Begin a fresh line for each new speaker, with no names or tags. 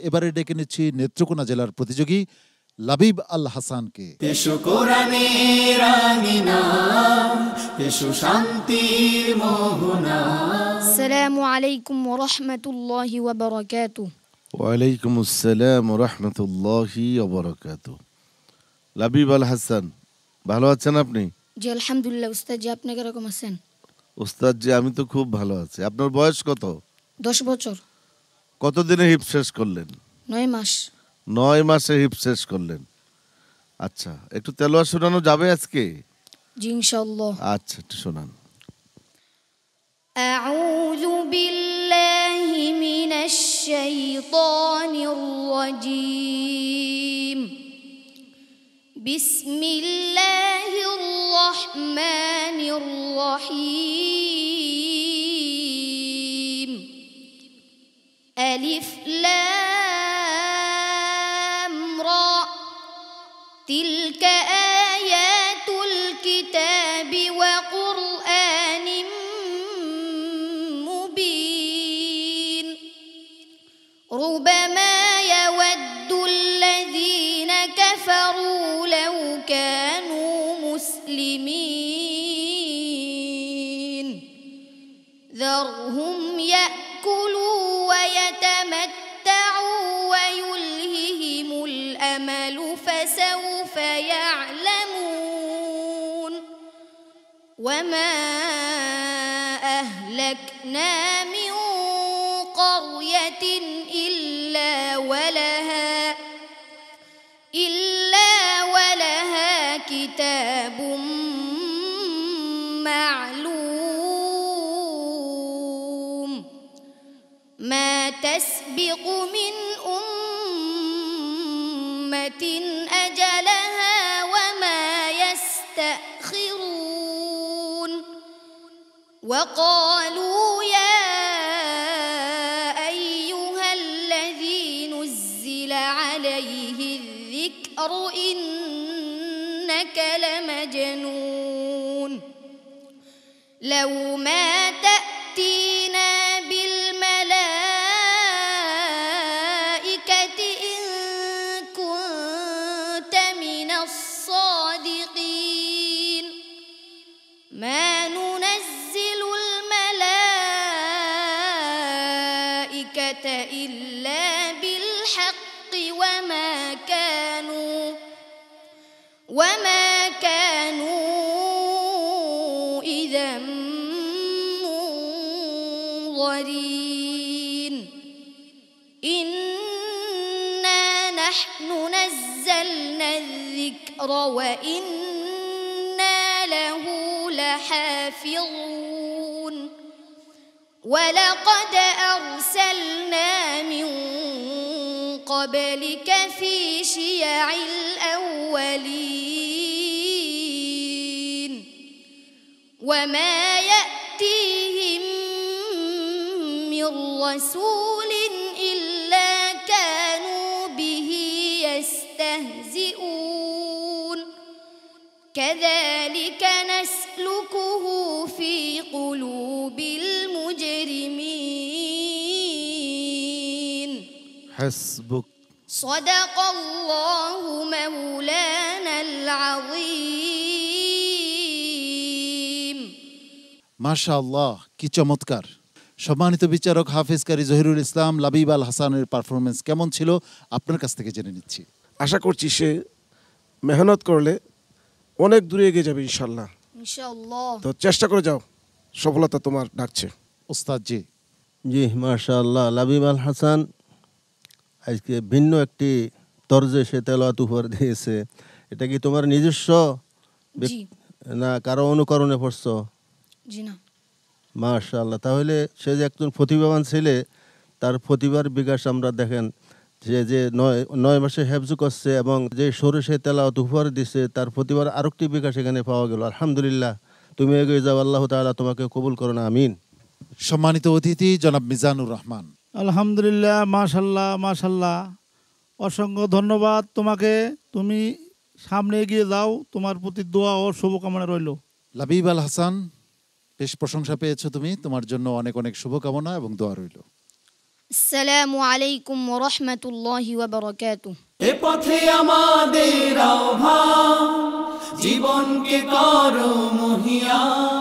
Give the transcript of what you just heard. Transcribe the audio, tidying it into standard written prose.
এবারে ডেকে নিচ্ছি নেত্রকোনা জেলার প্রতিযোগী লাবিব আল হাসানকে।
এসো কোরআনের আঙিনা, এসো শান্তির মোহনা।
আসসালামু আলাইকুম ওয়া রাহমাতুল্লাহি ওয়া বারাকাতুহু।
ওয়ালাইকুম আসসালাম ওয়া রাহমাতুল্লাহি ওয়া বারাকাতুহু। লাবিব আল হাসান, ভালো আছেন আপনি?
জি আলহামদুলিল্লাহ। উস্তাদ জি, আপনি কিরকম আছেন?
উস্তাদ জি, আমি তো খুব ভালো আছি। আপনার বয়স কত?
10 বছর।
কতদিনে হিফজ শেষ করলেন?
9 মাস।
9 মাসে হিফজ শেষ করলেন। আচ্ছা, একটু তেলাওয়াত শোনানো যাবে আজকে?
জি ইনশাআল্লাহ।
আচ্ছা, একটু শোনান।
আউযু বিল্লাহি মিনাশ শাইতানির রাজীম। বিসমিল্লাহির রহমানির রহিম। আলিফ লাম রা তিলকা আয়াতুল কিতাবি ওয়া কুরআনিম মুবিন। রুবামা ইয়াওয়াদ্দুল্লাযীনা কাফারু লাও কানু মুসলিমিন। যারহুম ইয়াকুলু ওয়া ইয়াতামাত্তাউ ওয়া يلههم الأمل فسوف يعلمون وما أهلكنا من قرية إلا ولها كتاب معلوم ما تسبق من أمة أجلها وما يستأخرون وقالوا يا أيها الذي نزل عليه الذكر إنك لمجنون لو ما تأتينا بالملائكة إن كنت من الصادقين ما ننزل الملائكة إلا بالحق وما كانوا إذا منظرين إنا نحن نزلنا الذكر وإنا له لحافظون ولقد أرسلنا من قبلك في شيع الأولين وما يأتيهم من رسول إلا كانوا به يستهزئون كذلك نسلكه في قلوب المجرمين
حسبك
صدق الله مولانا العظيم
মাশাআল্লাহ, কি চমৎকার। সম্মানিত বিচারক হাফেজ কারি জহিরুল ইসলাম লাবিব আল হাসানের পারফরমেন্স কেমন ছিল আপনার কাছ থেকে জেনে নিচ্ছি।
আশা করছি সে মেহনত করলে অনেক দূরে এগিয়ে যাবে ইনশাল্লাহ।
ইনশাআল্লাহ।
তো চেষ্টা করে যাও, সফলতা তোমার ডাকছে।
ওস্তাদ জি।
জি মাশাআল্লাহ, লাবিব আল হাসান আজকে ভিন্ন একটি তরজে সে তেলাওয়াত উপহার দিয়েছে। এটা কি তোমার নিজস্ব
জি
না কারো অনুকরণে পড়ছো?
জি না।
মাশাআল্লাহ, তাহলে সে যে একজন প্রতিভাবান ছেলে, তার প্রতিভার বিকাশ আমরা দেখেন যে 9 মাসে হেফজ করছে এবং যে সরে সে তেলাওয়াত উপহার দিচ্ছে, তার প্রতিভার আরেকটি বিকাশ এখানে পাওয়া গেল। আলহামদুলিল্লাহ, তুমি এগিয়ে যাও, আল্লাহ তাআলা তোমাকে কবুল করুন, আমিন।
সম্মানিত অতিথি জনাব মিজানুর রহমান।
আলহামদুলিল্লাহ, মাশাল্লাহ মাশাল্লাহ, অসংখ্য ধন্যবাদ তোমাকে। তুমি সামনে এগিয়ে যাও, তোমার প্রতি দোয়া ও শুভকামনা রইল।
লাবিব আল হাসান, বেশ প্রশংসা পেয়েছো তুমি, তোমার জন্য অনেক অনেক শুভকামনা এবং দোয়া রইল।
আসসালামু আলাইকুম ওয়া রাহমাতুল্লাহি ওয়া বারাকাতুহু।
এ পথে আমাদের আহ্বান, জীবনকে করো মহিয়ান।